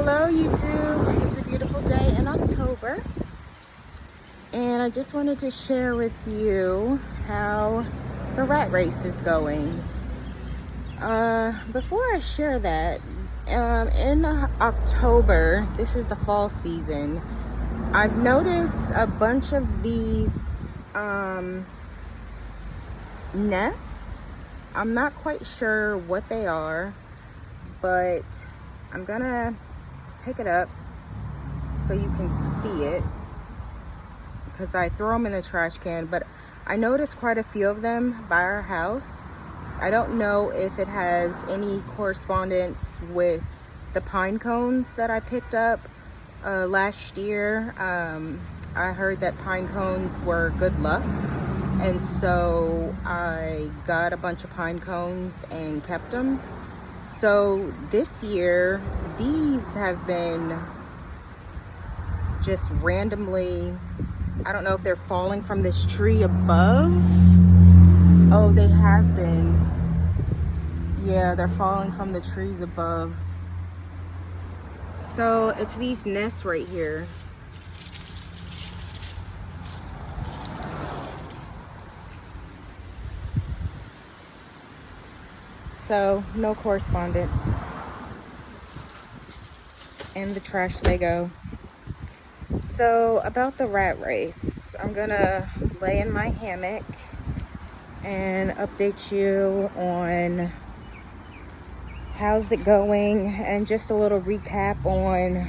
Hello YouTube, it's a beautiful day in October and I just wanted to share with you how the rat race is going. Before I share that, in October, this is the fall season, I've noticed a bunch of these nests. I'm not quite sure what they are, but I'm gonna pick it up so you can see it because I throw them in the trash can. But I noticed quite a few of them by our house. I don't know if it has any correspondence with the pine cones that I picked up last year. I heard that pine cones were good luck, and so I got a bunch of pine cones and kept them. So this year, these have been just randomly, I don't know if they're falling from this tree above. Oh, they have been. Yeah, they're falling from the trees above. So it's these nests right here. So no correspondence. In the trash they go. So about the rat race, I'm gonna lay in my hammock and update you on how's it going and just a little recap on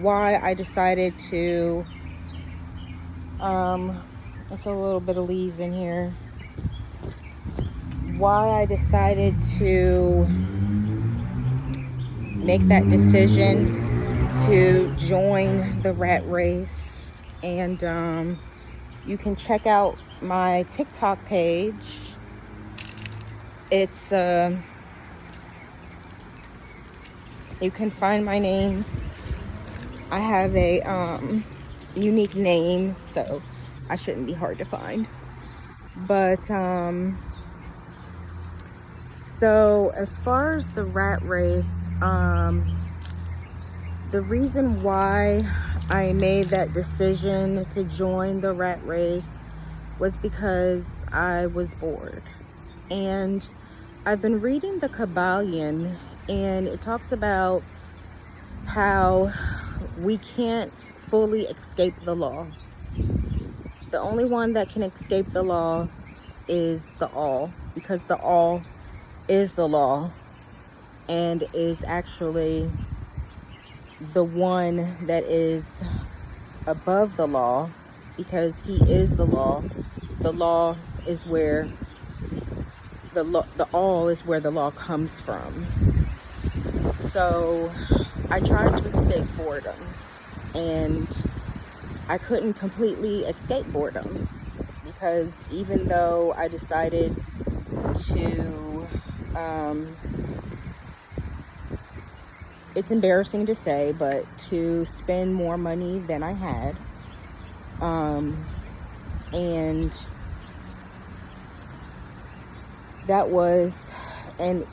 why I decided to there's a little bit of leaves in here, why I decided to make that decision to join the rat race. And you can check out my TikTok page. It's you can find my name. I have a unique name, so I shouldn't be hard to find. But so as far as the rat race, the reason why I made that decision to join the rat race was because I was bored. And I've been reading the Kabbalion, and it talks about how we can't fully escape the law. The only one that can escape the law is the all, because the all is the law and is actually the one that is above the law, because he is the law. The law is where the all is where the law comes from. So I tried to escape boredom, and I couldn't completely escape boredom, because even though I decided to it's embarrassing to say, but to spend more money than I had, and that was, and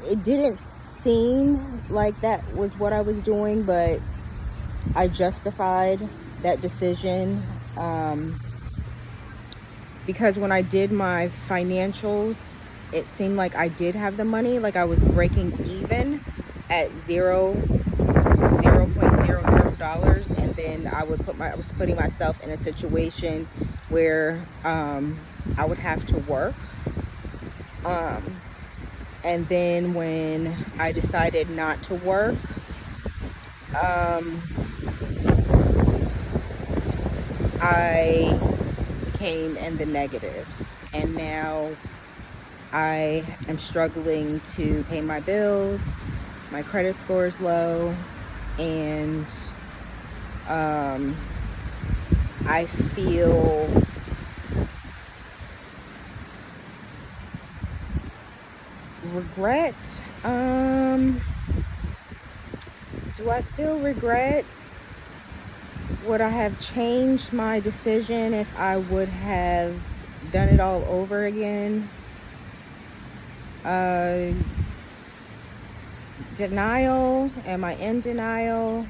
it didn't seem like that was what I was doing, but I justified that decision because when I did my financials, it seemed like I did have the money, like I was breaking even at $0.00, and then I was putting myself in a situation where I would have to work. And then when I decided not to work, I became in the negative, and now I am struggling to pay my bills. My credit score is low, and I feel regret. Do I feel regret? Would I have changed my decision if I would have done it all over again? Denial? Am I in denial?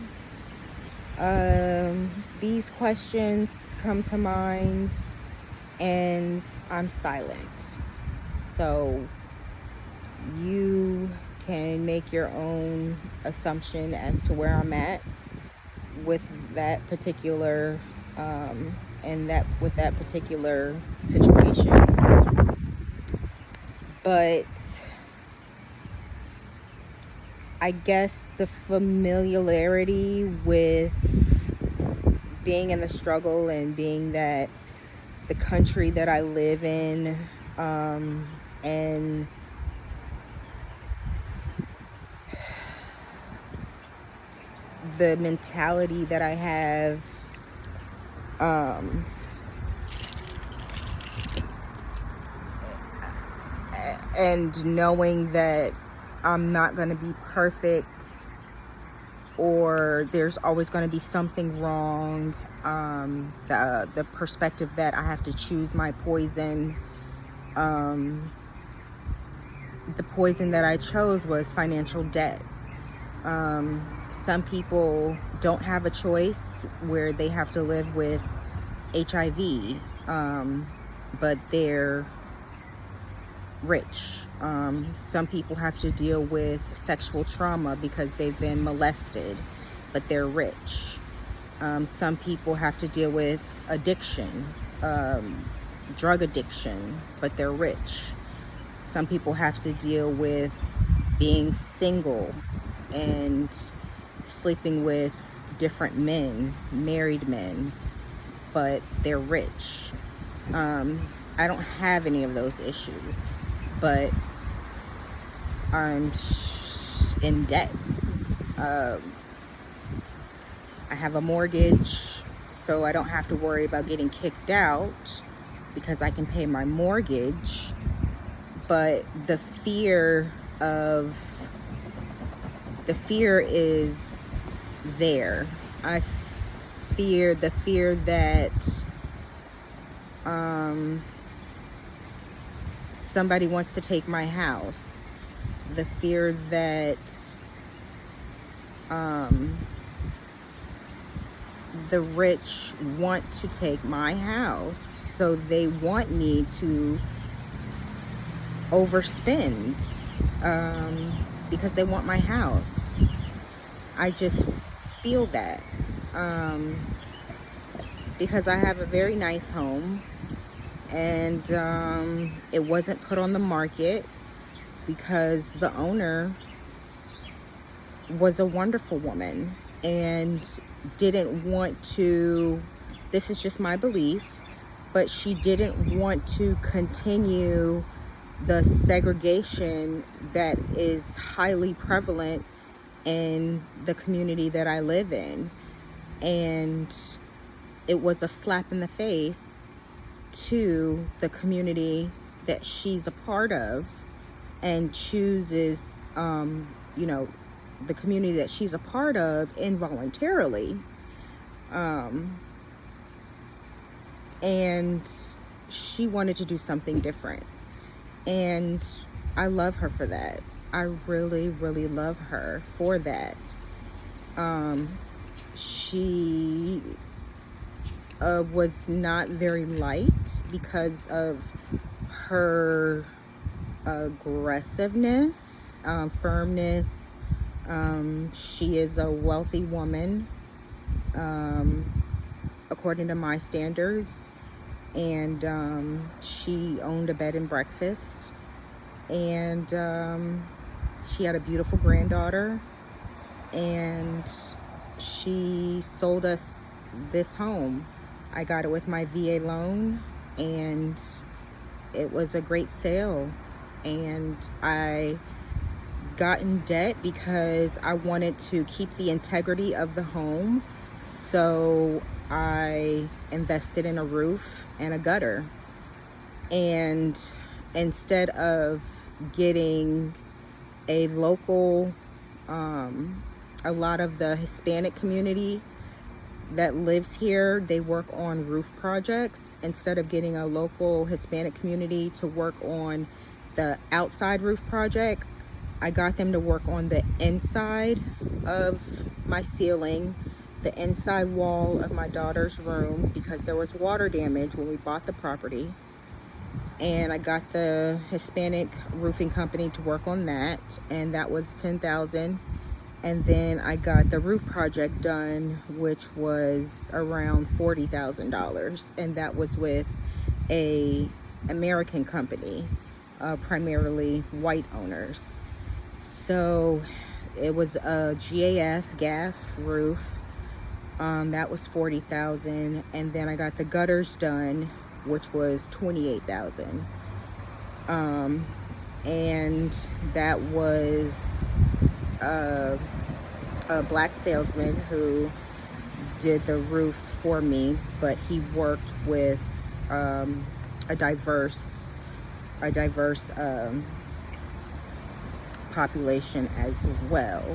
These questions come to mind and I'm silent. So you can make your own assumption as to where I'm at with that particular with that particular situation. But I guess the familiarity with being in the struggle and being that the country that I live in, and the mentality that I have, and knowing that I'm not going to be perfect, or there's always going to be something wrong. The perspective that I have to choose my poison. The poison that I chose was financial debt. Some people don't have a choice where they have to live with HIV, but they're rich. Some people have to deal with sexual trauma because they've been molested, but they're rich. Some people have to deal with addiction, drug addiction, but they're rich. Some people have to deal with being single and sleeping with different men, married men, but they're rich. I don't have any of those issues, but I'm in debt. I have a mortgage, so I don't have to worry about getting kicked out because I can pay my mortgage. But the fear is there. I fear that somebody wants to take my house. The fear that the rich want to take my house, so they want me to overspend because they want my house. I just feel that because I have a very nice home, and it wasn't put on the market because the owner was a wonderful woman and didn't want to, this is just my belief, but she didn't want to continue the segregation that is highly prevalent in the community that I live in. And it was a slap in the face to the community that she's a part of, and chooses, the community that she's a part of involuntarily. And she wanted to do something different. And I love her for that. I really, really love her for that. She was not very liked because of her aggressiveness, firmness. She is a wealthy woman, according to my standards, and she owned a bed and breakfast, and she had a beautiful granddaughter, and she sold us this home. I got it with my VA loan, and it was a great sale. And I got in debt because I wanted to keep the integrity of the home, so I invested in a roof and a gutter. And instead of getting a local, a lot of the Hispanic community that lives here, they work on roof projects. Instead of getting a local Hispanic community to work on the outside roof project, I got them to work on the inside of my ceiling, the inside wall of my daughter's room, because there was water damage when we bought the property. And I got the Hispanic roofing company to work on that, and that was $10,000. And then I got the roof project done, which was around $40,000, and that was with a American company, primarily white owners. So it was a GAF roof. That was $40,000, and then I got the gutters done, which was $28,000. And that was a black salesman who did the roof for me, but he worked with a diverse population as well.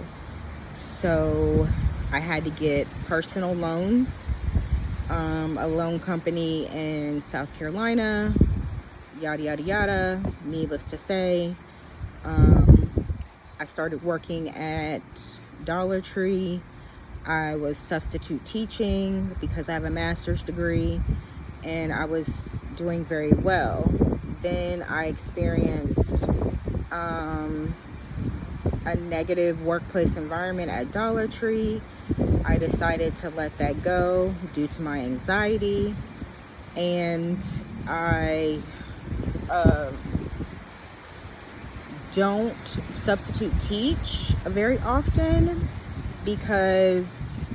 So I had to get personal loans, a loan company in South Carolina, yada yada yada. Needless to say, I started working at Dollar Tree. I was substitute teaching because I have a master's degree, and I was doing very well. Then I experienced a negative workplace environment at Dollar Tree. I decided to let that go due to my anxiety, and I don't substitute teach very often because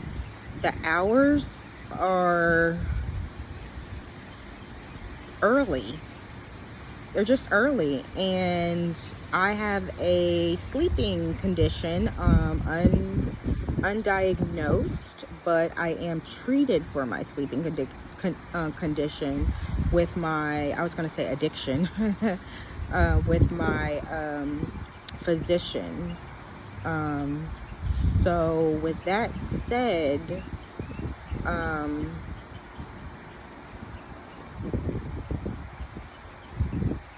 the hours are early. They're just early, and I have a sleeping condition, undiagnosed, but I am treated for my sleeping condition with my, I was going to say addiction, with my physician. So with that said,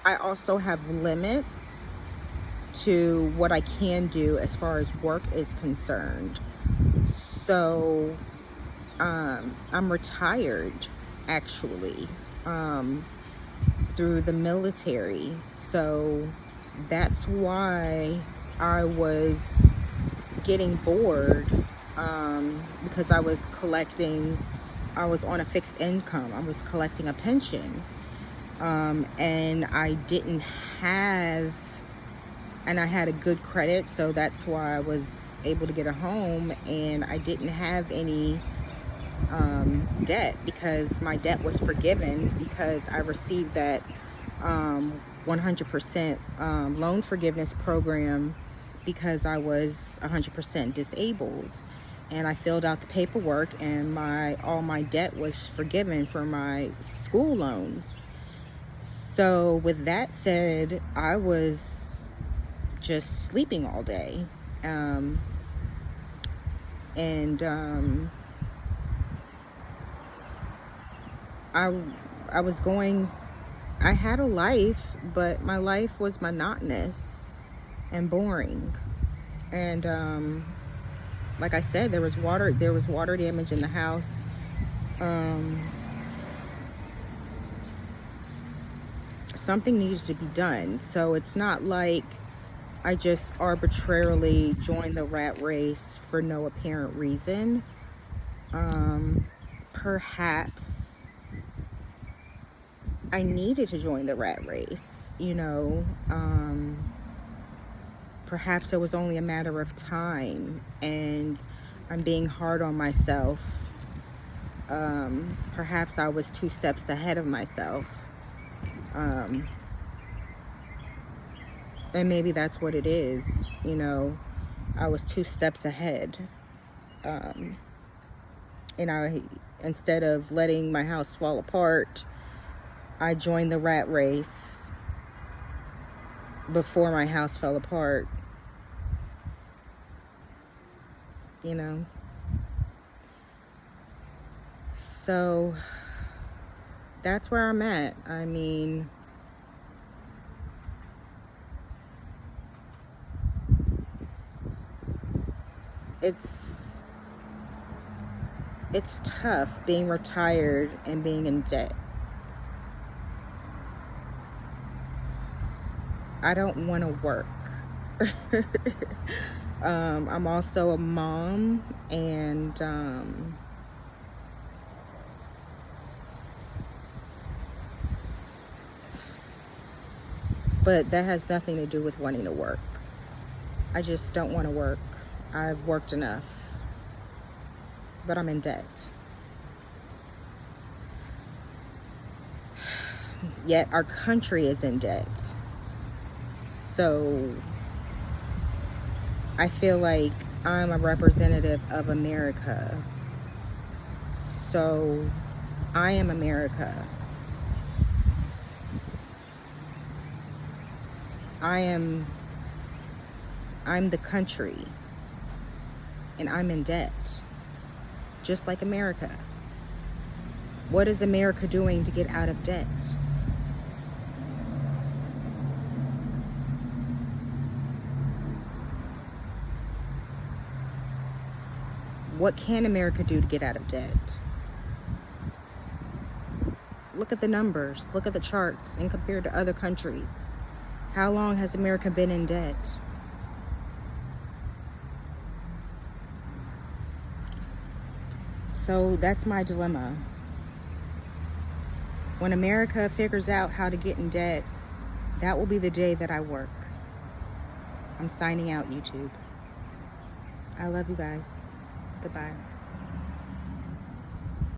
I also have limits to what I can do as far as work is concerned. So I'm retired, actually, through the military. So that's why I was getting bored, because I was on a fixed income. I was collecting a pension. And I had a good credit, so that's why I was able to get a home, and I didn't have any debt because my debt was forgiven because I received that 100% loan forgiveness program because I was 100% disabled. And I filled out the paperwork, and all my debt was forgiven for my school loans. So with that said, I was just sleeping all day. I had a life, but my life was monotonous and boring. And like I said, there was water damage in the house. Something needs to be done. So it's not like I just arbitrarily joined the rat race for no apparent reason. Perhaps I needed to join the rat race, perhaps it was only a matter of time, and I'm being hard on myself. Perhaps I was 2 steps ahead of myself. And maybe that's what it is, I was 2 steps ahead. Instead of letting my house fall apart, I joined the rat race before my house fell apart, So that's where I'm at. I mean, it's tough being retired and being in debt. I don't want to work. I'm also a mom, and but that has nothing to do with wanting to work. I just don't want to work. I've worked enough, but I'm in debt. Yet our country is in debt. So I feel like I'm a representative of America. So I am America. I'm the country, and I'm in debt, just like America. What is America doing to get out of debt? What can America do to get out of debt? Look at the numbers, look at the charts, and compare to other countries. How long has America been in debt? So that's my dilemma. When America figures out how to get in debt, that will be the day that I work. I'm signing out, YouTube. I love you guys. Goodbye.